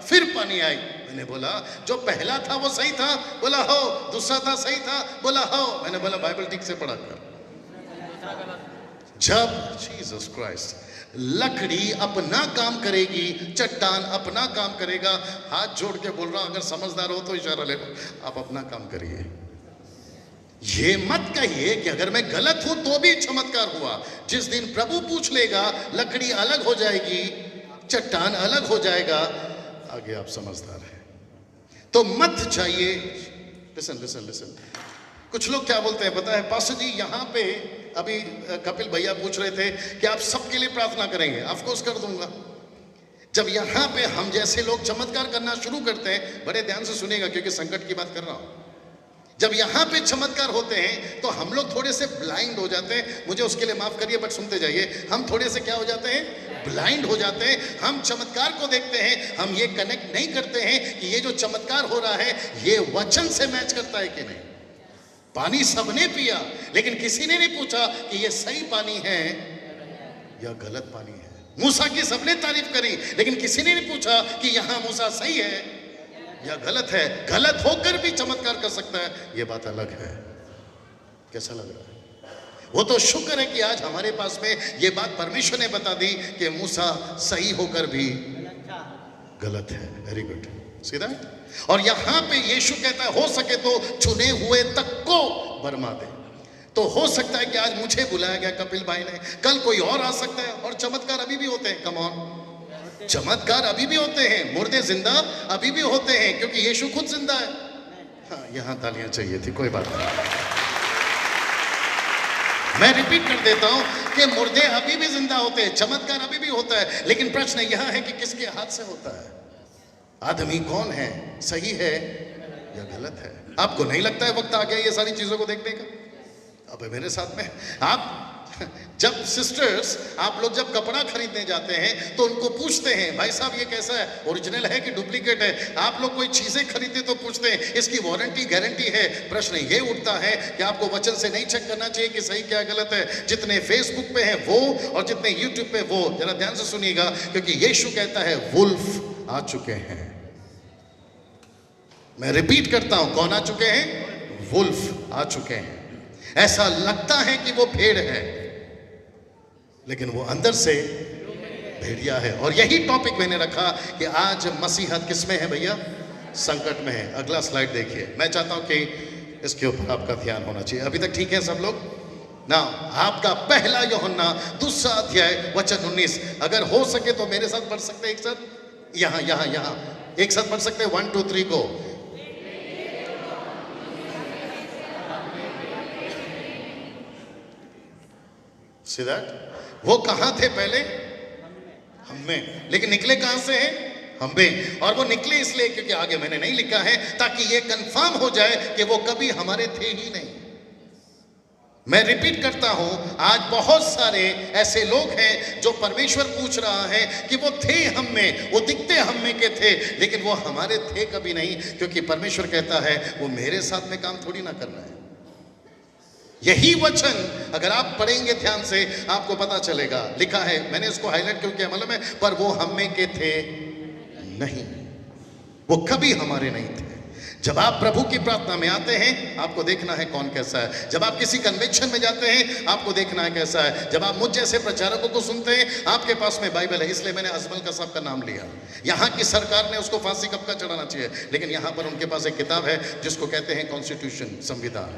फिर पानी आई। मैंने बोला जो पहला था वो सही था? बोला हो। दूसरा था सही था? बोला हो। मैंने बोला बाइबल ठीक से पढ़ा कर। जब जीसस क्राइस्ट लकड़ी अपना काम करेगी, चट्टान अपना काम करेगा। हाथ जोड़ के बोल रहा हूं, अगर समझदार हो तो इशारा ले लो, आप अपना काम करिए। ये मत कहिए कि अगर मैं गलत हूं तो भी चमत्कार हुआ। जिस दिन प्रभु पूछ लेगा, लकड़ी अलग हो जाएगी, चट्टान अलग हो जाएगा। आगे आप समझदार हैं तो मत जाइए। Listen listen listen. कुछ लोग क्या बोलते हैं पता है? पास्टर जी यहाँ पे अभी कपिल भैया पूछ रहे थे कि आप सबके लिए प्रार्थना करेंगे। ऑफ कोर्स कर दूंगा। जब यहाँ पे हम जैसे लोग चमत्कार करना शुरू करते हैं, बड़े ध्यान से सुनेगा क्योंकि संकट की बात कर रहा हूं। जब यहाँ पे चमत्कार होते हैं तो हम लोग थोड़े से ब्लाइंड हो जाते हैं। मुझे उसके लिए माफ करिए, बट सुनते जाइए। हम थोड़े से क्या हो जाते हैं? ब्लाइंड हो जाते हैं। हम चमत्कार को देखते हैं, हम ये कनेक्ट नहीं करते हैं कि ये जो चमत्कार हो रहा है ये वचन से मैच करता है कि नहीं। पानी सबने पिया, लेकिन किसी ने नहीं पूछा कि ये सही पानी है या गलत पानी है। मूसा की सबने तारीफ करी, लेकिन किसी ने नहीं पूछा कि यहां मूसा सही है या गलत है। गलत होकर भी चमत्कार कर सकता है, ये बात अलग है। कैसा लग रहा है? वो तो शुक्र है कि आज हमारे पास में ये बात परमेश्वर ने बता दी कि मूसा सही होकर भी गलत है। वेरी गुड, सीधा। और यहां पे यीशु कहता है हो सके तो चुने हुए तक को बरमा दे। तो हो सकता है कि आज मुझे बुलाया गया कपिल भाई ने, कल कोई और आ सकता है। और चमत्कार अभी भी होते हैं, कम ऑन, चमत्कार अभी भी होते हैं। मुर्दे जिंदा अभी भी होते हैं, क्योंकि यीशु खुद जिंदा है। हाँ, यहां तालियां चाहिए थी, कोई बात नहीं। मैं रिपीट कर देता हूं कि मुर्दे अभी भी जिंदा होते हैं, चमत्कार अभी भी होता है। लेकिन प्रश्न यह है कि किसके हाथ से होता है। आदमी कौन है, सही है या गलत है। आपको नहीं लगता है वक्त आ गया ये सारी चीजों को देखने का? अब मेरे साथ में आप जब सिस्टर्स, आप लोग जब कपड़ा खरीदने जाते हैं तो उनको पूछते हैं भाई साहब ये कैसा है, ओरिजिनल है कि डुप्लीकेट है। आप लोग कोई चीजें खरीदते तो पूछते हैं इसकी वारंटी गारंटी है। प्रश्न ये उठता है कि आपको वचन से नहीं चेक करना चाहिए कि सही क्या गलत है। जितने फेसबुक पे है वो और जितने यूट्यूब पे वो, जरा ध्यान से सुनिएगा, क्योंकि यीशु कहता है वुल्फ आ चुके हैं। मैं रिपीट करता हूं, कौन आ चुके हैं? वुल्फ आ चुके हैं। ऐसा लगता है कि वो भेड़ है, लेकिन वो अंदर से भेड़िया है। और यही टॉपिक मैंने रखा कि आज मसीहत किसमें है भैया? संकट में है। अगला स्लाइड देखिए। मैं चाहता हूं कि इसके ऊपर आपका ध्यान होना चाहिए। अभी तक ठीक है सब लोग ना? आपका पहला यूहन्ना 2 अध्याय वचन 19, अगर हो सके तो मेरे साथ पढ़ सकते हैं एक साथ? यहां यहां यहां एक साथ पढ़ सकते हैं, 1 2 3 को। See that? वो कहां थे पहले? हम में। लेकिन निकले कहां से हैं? हम में। और वो निकले इसलिए क्योंकि आगे मैंने नहीं लिखा है, ताकि ये कंफर्म हो जाए कि वो कभी हमारे थे ही नहीं। मैं रिपीट करता हूं, आज बहुत सारे ऐसे लोग हैं जो परमेश्वर पूछ रहा है कि वो थे हम में, वो दिखते हम में के थे, लेकिन वो हमारे थे कभी नहीं। क्योंकि परमेश्वर कहता है वो मेरे साथ में काम थोड़ी ना करना है। यही वचन अगर आप पढ़ेंगे ध्यान से आपको पता चलेगा। लिखा है, मैंने इसको हाईलाइट क्यों किया मालूम है? पर वो हम में के थे नहीं, वो कभी हमारे नहीं थे। जब आप प्रभु की प्रार्थना में आते हैं आपको देखना है कौन कैसा है। जब आप किसी कन्वेंशन में जाते हैं आपको देखना है कैसा है। जब आप मुझ जैसे प्रचारकों को सुनते हैं, आपके पास में बाइबल है, इसलिए मैंने अजमल का साहब का नाम लिया। यहाँ की सरकार ने उसको फांसी कब का चढ़ाना चाहिए, लेकिन यहाँ पर उनके पास एक किताब है जिसको कहते हैं कॉन्स्टिट्यूशन, संविधान।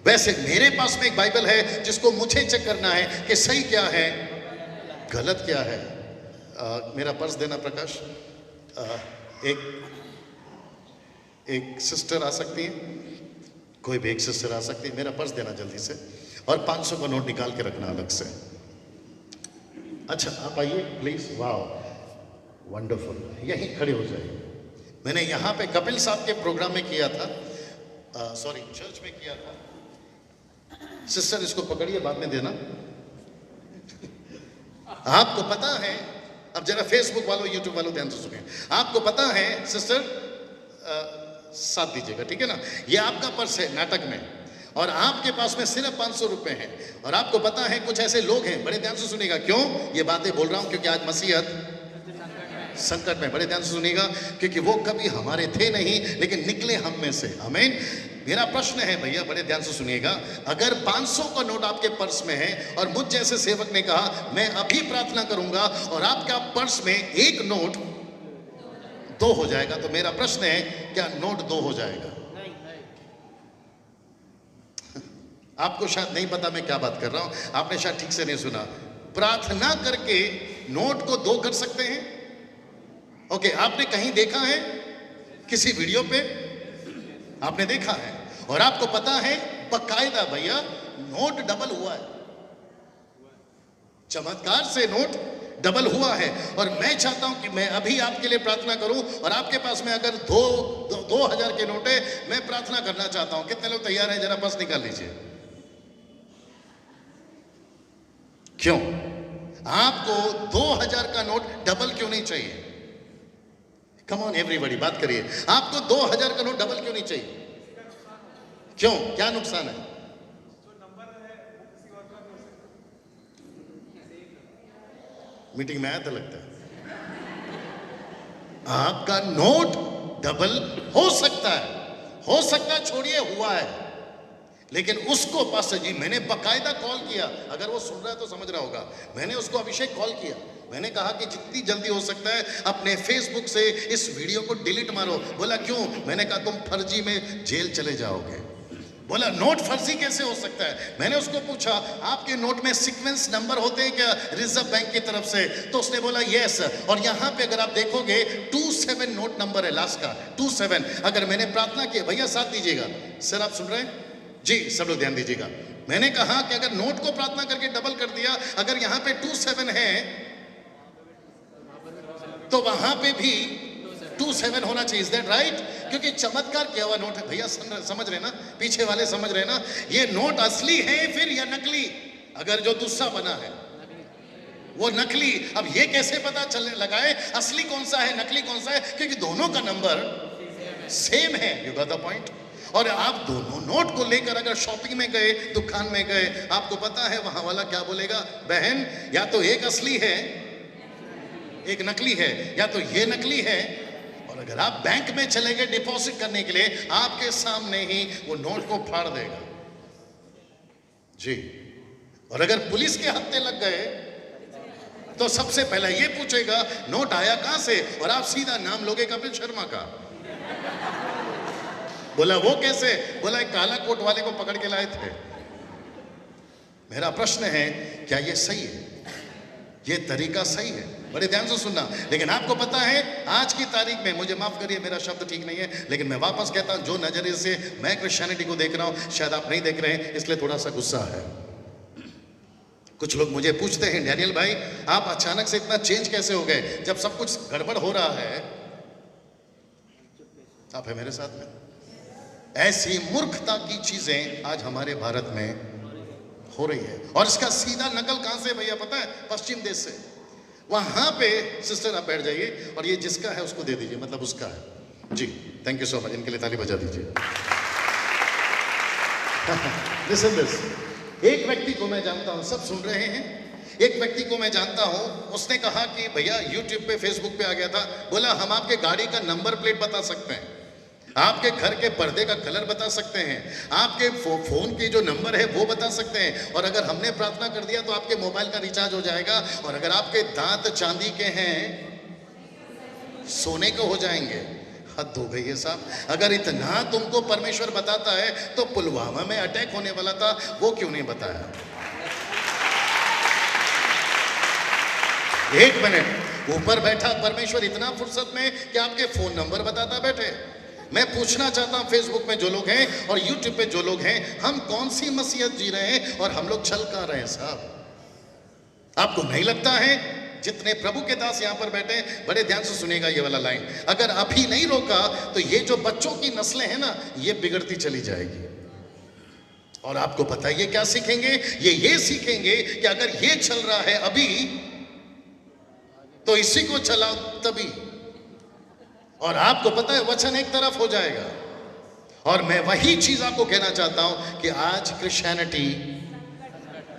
वैसे मेरे पास में एक बाइबल है जिसको मुझे चेक करना है कि सही क्या है, गलत क्या है। मेरा पर्स देना प्रकाश। एक सिस्टर आ सकती है, कोई भी एक सिस्टर आ सकती है। मेरा पर्स देना जल्दी से, और 500 का नोट निकाल के रखना अलग से। अच्छा आप आइए प्लीज। वाह वंडरफुल, यहीं खड़े हो जाइए। मैंने यहाँ पे कपिल साहब के प्रोग्राम में किया था, सॉरी चर्च में किया था। सिस्टर इसको पकड़िए, बाद में देना। आपको पता है, अब जरा फेसबुक वालों यूट्यूब वालों ध्यान से सुनिए। आपको पता है सिस्टर, साथ दीजिएगा ठीक है ना। ये आपका पर्स है नाटक में, और आपके पास में सिर्फ 500 रुपए हैं। और आपको पता है कुछ ऐसे लोग हैं, बड़े ध्यान से सुनिएगा। क्यों ये बातें बोल रहा हूं? क्योंकि आज मसीहत संकट में। बड़े ध्यान से सुनिएगा, क्योंकि वो कभी हमारे थे नहीं, लेकिन निकले हम में से। आमीन। मेरा प्रश्न है भैया, बड़े ध्यान से सुनिएगा, अगर 500 का नोट आपके पर्स में है और मुझ जैसे सेवक ने कहा मैं अभी प्रार्थना करूंगा और आपका पर्स में एक नोट 2 हो जाएगा, तो मेरा प्रश्न है क्या नोट 2 हो जाएगा? आपको शायद नहीं पता मैं क्या बात कर रहा हूं, आपने शायद ठीक से नहीं सुना। प्रार्थना करके नोट को 2 कर सकते हैं। ओके, आपने कहीं देखा है? किसी वीडियो पे आपने देखा है? और आपको पता है बकायदा भैया नोट डबल हुआ है, चमत्कार से नोट डबल हुआ है। और मैं चाहता हूं कि मैं अभी आपके लिए प्रार्थना करूं, और आपके पास में अगर 2000 के नोट है, मैं प्रार्थना करना चाहता हूं। कितने लोग तैयार हैं? जरा पास निकाल लीजिए। क्यों? आपको 2000 का नोट डबल क्यों नहीं चाहिए? कम ऑन एवरीबॉडी, बात करिए। आपको 2000 का नोट डबल क्यों नहीं चाहिए? क्यों, क्या नुकसान है? मीटिंग में आया था लगता है। आपका नोट डबल हो सकता है, छोड़िए हुआ है, लेकिन उसको पास्टर जी मैंने बकायदा कॉल किया, अगर वो सुन रहा है तो समझ रहा होगा, मैंने उसको अभिषेक कॉल किया, मैंने कहा कि जितनी जल्दी हो सकता है अपने फेसबुक से इस वीडियो को डिलीट मारो। बोला क्यों? मैंने कहा तुम फर्जी में जेल चले जाओगे। बोला नोट फर्जी कैसे हो सकता है? मैंने उसको पूछा आपके नोट में सीक्वेंस नंबर होते हैं क्या रिजर्व बैंक की तरफ से? तो उसने बोला यस, और यहां पे अगर आप देखोगे 27 नोट नंबर है, लास्ट का 27। अगर मैंने प्रार्थना की, भैया साथ दीजिएगा, सर आप सुन रहे हैं जी, सब लोग ध्यान दीजिएगा। मैंने कहा कि अगर नोट को प्रार्थना करके डबल कर दिया, अगर यहां पे 27 है तो वहां पे भी 27 होना चाहिए। Is that right? क्योंकि चमत्कार किया हुआ नोट है। भैया समझ रहे ना, पीछे वाले समझ रहे ना, ये नोट असली है फिर या नकली? अगर जो दूसरा बना है वो नकली। अब ये कैसे पता चलने लगा है असली कौन सा है नकली कौन सा है? क्योंकि दोनों का नंबर सेम है। You got the point? और आप दोनों नोट को लेकर अगर शॉपिंग में गए, दुकान में गए, आपको पता है वहां वाला क्या बोलेगा? बहन या तो एक असली है एक नकली है, या तो ये नकली है। और अगर आप बैंक में चले गए डिपॉजिट करने के लिए, आपके सामने ही वो नोट को फाड़ देगा जी। और अगर पुलिस के हत्थे लग गए तो सबसे पहले ये पूछेगा नोट आया कहां से, और आप सीधा नाम लोगे कपिल शर्मा का। बोला वो कैसे? बोला एक काला कोट वाले को पकड़ के लाए थे। मेरा प्रश्न है क्या ये सही है? ये तरीका सही है? बड़े ध्यान से सुनना। लेकिन आपको पता है आज की तारीख में, मुझे माफ करिए मेरा शब्द ठीक नहीं है, लेकिन मैं वापस कहता हूं जो नजरिए से मैं क्रिश्चियनिटी को देख रहा हूं शायद आप नहीं देख रहे हैं, इसलिए थोड़ा सा गुस्सा है। कुछ लोग मुझे पूछते हैं डैनियल भाई आप अचानक से इतना चेंज कैसे हो गए जब सब कुछ गड़बड़ हो रहा है? आप है मेरे साथ में? ऐसी मूर्खता की चीजें आज हमारे भारत में हो रही है, और इसका सीधा नकल कहां से भैया पता है? पश्चिम देश से। वहां पे सिस्टर आप बैठ जाइए और ये जिसका है उसको दे दीजिए, मतलब उसका है जी। थैंक यू सो मच, इनके लिए ताली बजा दीजिए। लिसन दिस, एक व्यक्ति को मैं जानता हूं, सब सुन रहे हैं, एक व्यक्ति को मैं जानता हूं, उसने कहा कि भैया यूट्यूब पे फेसबुक पे आ गया था, बोला हम आपके गाड़ी का नंबर प्लेट बता सकते हैं, आपके घर के पर्दे का कलर बता सकते हैं, आपके फोन के जो नंबर है वो बता सकते हैं, और अगर हमने प्रार्थना कर दिया तो आपके मोबाइल का रिचार्ज हो जाएगा, और अगर आपके दांत चांदी के हैं सोने के हो जाएंगे। हद हो गई है साहब। अगर इतना तुमको परमेश्वर बताता है तो पुलवामा में अटैक होने वाला था वो क्यों नहीं बताया? एक मिनट, ऊपर बैठा परमेश्वर इतना फुर्सत में कि आपके फोन नंबर बताता बैठे। मैं पूछना चाहता हूं फेसबुक में जो लोग हैं और यूट्यूब पे जो लोग हैं, हम कौन सी मसीहत जी रहे हैं और हम लोग छल कर रहे हैं साहब? आपको नहीं लगता है? जितने प्रभु के दास यहां पर बैठे, बड़े ध्यान से सुनेगा ये वाला लाइन, अगर अभी नहीं रोका तो ये जो बच्चों की नस्लें हैं ना, ये बिगड़ती चली जाएगी। और आपको पता है ये क्या सीखेंगे? ये सीखेंगे कि अगर ये चल रहा है अभी तो इसी को चलाओ तभी। और आपको पता है वचन एक तरफ हो जाएगा। और मैं वही चीज आपको कहना चाहता हूं कि आज क्रिश्चियनिटी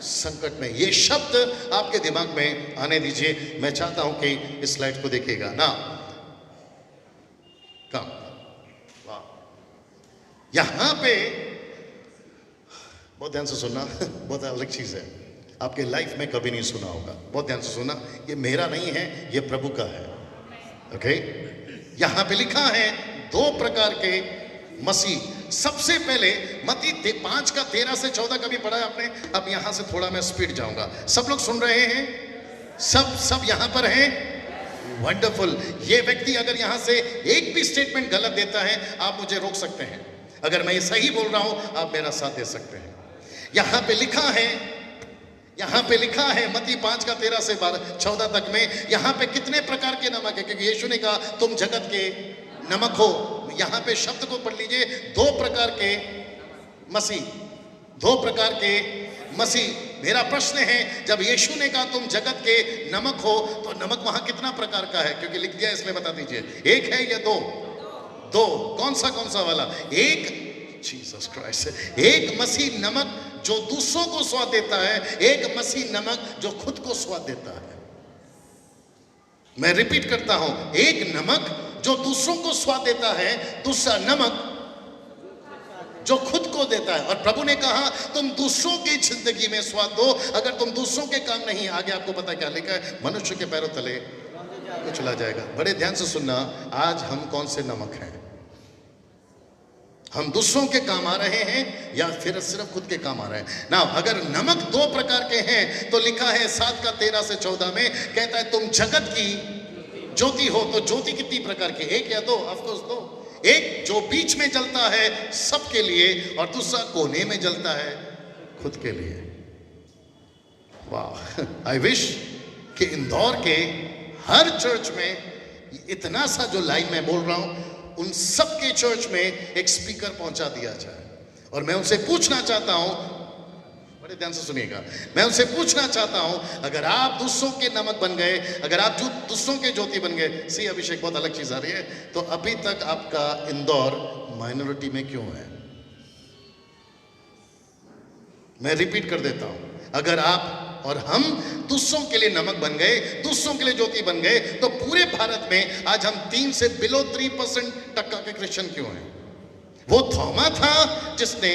संकट में। ये शब्द आपके दिमाग में आने दीजिए। मैं चाहता हूं कि इस स्लाइड को देखिएगा ना। कम वाह, यहां पे बहुत ध्यान से सुनना, बहुत अलग चीज है, आपके लाइफ में कभी नहीं सुना होगा। बहुत ध्यान से सुनना, ये मेरा नहीं है, ये प्रभु का है। ओके, यहां पे लिखा है दो प्रकार के मसीह। सबसे पहले मत्ती 5 का 13 से 14 कभी पढ़ा है आपने? अब यहां से थोड़ा मैं स्पीड जाऊंगा। सब लोग सुन रहे हैं? सब यहां पर हैं? वंडरफुल। ये व्यक्ति अगर यहां से एक भी स्टेटमेंट गलत देता है आप मुझे रोक सकते हैं। अगर मैं ये सही बोल रहा हूं आप मेरा साथ दे सकते हैं। यहां पे लिखा है मत्ती 5 का 13 से 14 तक में, यहां पे कितने प्रकार के नमक है, क्योंकि यीशु ने कहा तुम जगत के नमक हो। यहां पे शब्द को पढ़ लीजिए, दो प्रकार के मसीह। मेरा प्रश्न है, जब यीशु ने कहा तुम जगत के नमक हो, तो नमक वहां कितना प्रकार का है? क्योंकि लिख दिया इसलिए बता दीजिए, एक है या दो? दो। कौन सा वाला? एक जीसस क्राइस्ट, एक मसीह नमक जो दूसरों को स्वाद देता है, एक मसीह नमक जो खुद को स्वाद देता है। मैं रिपीट करता हूं, एक नमक जो दूसरों को स्वाद देता है, दूसरा नमक जो खुद को देता है। और प्रभु ने कहा तुम दूसरों की जिंदगी में स्वाद दो। अगर तुम दूसरों के काम नहीं, आगे आपको पता क्या लिखा है, मनुष्य के पैरों तले कुचला जाएगा। बड़े ध्यान से सुनना, आज हम कौन से नमक हैं? हम दूसरों के काम आ रहे हैं या फिर सिर्फ खुद के काम आ रहे हैं? ना, अगर नमक दो प्रकार के हैं तो लिखा है 7 का 13 से 14 में, कहता है तुम जगत की ज्योति हो। तो ज्योति कितनी प्रकार की? एक या दो? ऑफ कोर्स दो। एक जो बीच में जलता है सबके लिए, और दूसरा कोने में जलता है खुद के लिए। वाह, आई विश कि इंदौर के हर चर्च में इतना सा जो लाइन में बोल रहा हूं, उन सब के चर्च में एक स्पीकर पहुंचा दिया जाए। और मैं उनसे पूछना चाहता हूं, बड़े ध्यान से सुनिएगा, मैं उनसे पूछना चाहता हूं, अगर आप दूसरों के नमक बन गए, अगर आप दूसरों के ज्योति बन गए, सी अभिषेक बहुत अलग चीज आ रही है, तो अभी तक आपका इंदौर माइनॉरिटी में क्यों है? मैं रिपीट कर देता हूं, अगर आप और हम दूसरों के लिए नमक बन गए, दूसरों के लिए ज्योति बन गए, तो पूरे भारत में आज हम 3 से बिलो 3% टक्का के क्रिश्चियन क्यों हैं? वो थॉमा था जिसने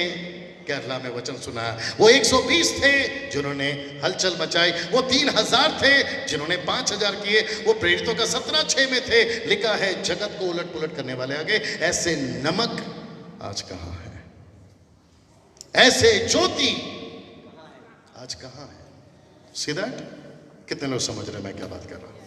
केरला में वचन सुना, वो 120 थे जिन्होंने हलचल मचाई, वो 3000 थे जिन्होंने 5000 किए, वो प्रेरितों का 17:6 में थे। लिखा है जगत को उलट पुलट करने वाले आगे। ऐसे नमक आज कहां है? ऐसे ज्योति आज कहां है? See that? कितने लोग समझ रहे हैं मैं क्या बात कर रहा हूं?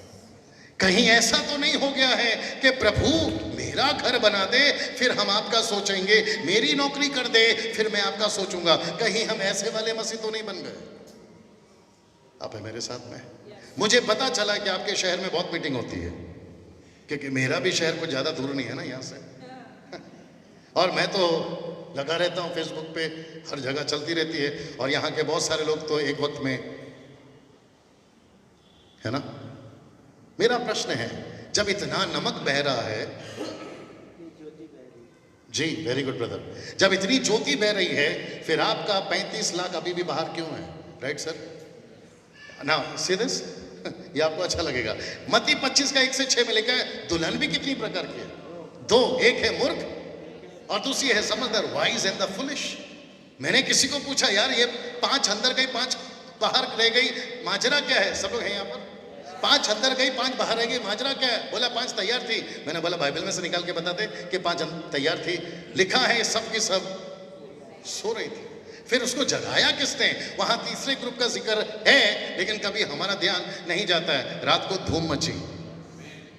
कहीं ऐसा तो नहीं हो गया है कि प्रभु मेरा घर बना दे फिर हम आपका सोचेंगे, मेरी नौकरी कर दे फिर मैं आपका सोचूंगा? कहीं हम ऐसे वाले मसीह तो नहीं बन गए? आप है मेरे साथ में? मुझे पता चला कि आपके शहर में बहुत मीटिंग होती है, क्योंकि मेरा भी शहर कुछ ज्यादा दूर नहीं है ना यहाँ से। और मैं तो लगा रहता हूँ फेसबुक पे, हर जगह चलती रहती है, और यहाँ के बहुत सारे लोग तो एक वक्त में, है ना? मेरा प्रश्न है, जब इतना नमक बह रहा है, जी वेरी गुड ब्रदर, जब इतनी ज्योति बह रही है, फिर आपका 35 लाख अभी भी बाहर क्यों है? Right sir? ना सी दिस, ये आपको अच्छा लगेगा। मत्ती 25 का 1 से 6 में लिखा है दुल्हन भी कितनी प्रकार की है? 2, एक है मूर्ख और दूसरी है समझदार, वाइज एंड द फुलिश। मैंने किसी को पूछा, यार ये 5 अंदर गई 5 बाहर रह गई, माजरा क्या है? सब लोग हैं यहाँ पर, 5 अंदर गई 5 बाहर रह गई, माजरा क्या है? बोला 5 तैयार थी। मैंने बोला बाइबल में से निकाल के बता दे कि 5 तैयार थी। लिखा है सब की सब सो रही थी। फिर उसको जगाया किसने? वहां तीसरे ग्रुप का जिक्र है, लेकिन कभी हमारा ध्यान नहीं जाता है। रात को धूम मची,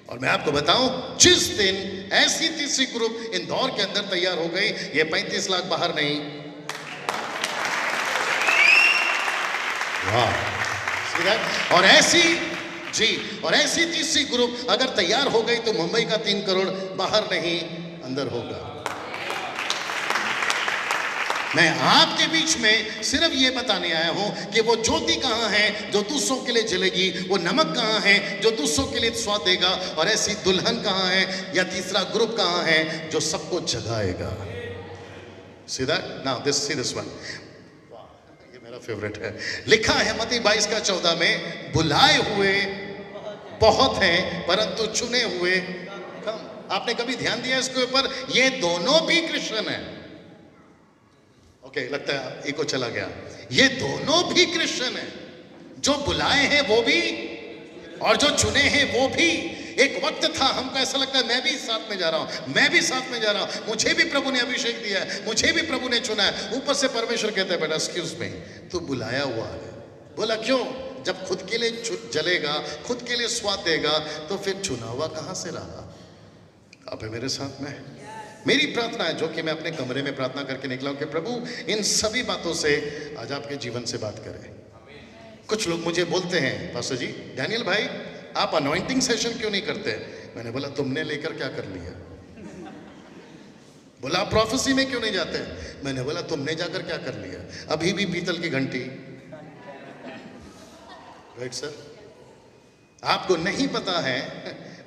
और मैं आपको बताऊं, जिस दिन ऐसी तीसरी ग्रुप इंदौर के अंदर तैयार हो गई, ये 35 लाख बाहर नहीं। वाह! और ऐसी जी, और ऐसी तीसरी ग्रुप अगर तैयार हो गई तो मुंबई का 3 करोड़ बाहर नहीं अंदर होगा। मैं आपके बीच में सिर्फ ये बताने आया हूं कि वो ज्योति कहां है जो दूसरों के लिए जलेगी, वो नमक कहां है जो दूसरों के लिए स्वाद देगा, और ऐसी दुल्हन कहां है या तीसरा ग्रुप कहां है जो सबको जगाएगा। सीधा नाउ सी दिस वन, ये मेरा फेवरेट है। लिखा है मत्ती 22 का 14 में, बुलाए हुए बहुत हैं परंतु चुने हुए कम। आपने कभी ध्यान दिया इसके ऊपर? ये दोनों भी क्रिश्चियन हैं। ओके, लगता है इको चला गया। ये दोनों भी क्रिश्चियन हैं, जो बुलाए हैं वो भी और जो चुने हैं वो भी। एक वक्त था हमको ऐसा लगता है मैं भी साथ में जा रहा हूं, मैं भी साथ में जा रहा हूं, मुझे भी प्रभु ने अभिषेक दिया है, मुझे भी प्रभु ने चुना है। ऊपर से परमेश्वर कहते हैं बेटा एक्सक्यूज मी, तू बुलाया हुआ है। बोला क्यों? जब खुद के लिए जलेगा, खुद के लिए स्वाद देगा, तो फिर चुना हुआ कहां से रहा? आप है मेरे साथ में? मेरी प्रार्थना है, जो कि मैं अपने कमरे में प्रार्थना करके निकला हूं, कि प्रभु इन सभी बातों से आज आपके जीवन से बात करें। कुछ लोग मुझे बोलते हैं, पास्टर जी डैनियल भाई आप अनॉइंटिंग सेशन क्यों नहीं करते? मैंने बोला तुमने लेकर क्या कर लिया? बोला आप प्रोफेसी में क्यों नहीं जाते? मैंने बोला तुमने जाकर क्या कर लिया? अभी भी पीतल की घंटी राइट सर, आपको नहीं पता है,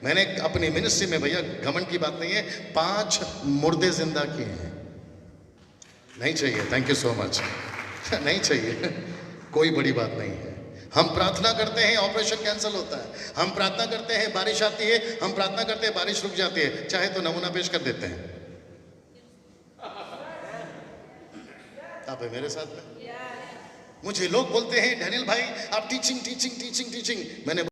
मैंने अपनी मिनिस्ट्री में, भैया घमंड की बात नहीं है, 5 मुर्दे जिंदा किए हैं। नहीं चाहिए, थैंक यू सो मच। नहीं चाहिए, कोई बड़ी बात नहीं है। हम प्रार्थना करते हैं ऑपरेशन कैंसिल होता है, हम प्रार्थना करते हैं बारिश आती है, हम प्रार्थना करते हैं बारिश रुक जाती है। चाहे तो नमूना पेश कर देते हैं। आप है मेरे साथ में? मुझे लोग बोलते हैं डैनियल भाई आप टीचिंग टीचिंग टीचिंग टीचिंग, मैंने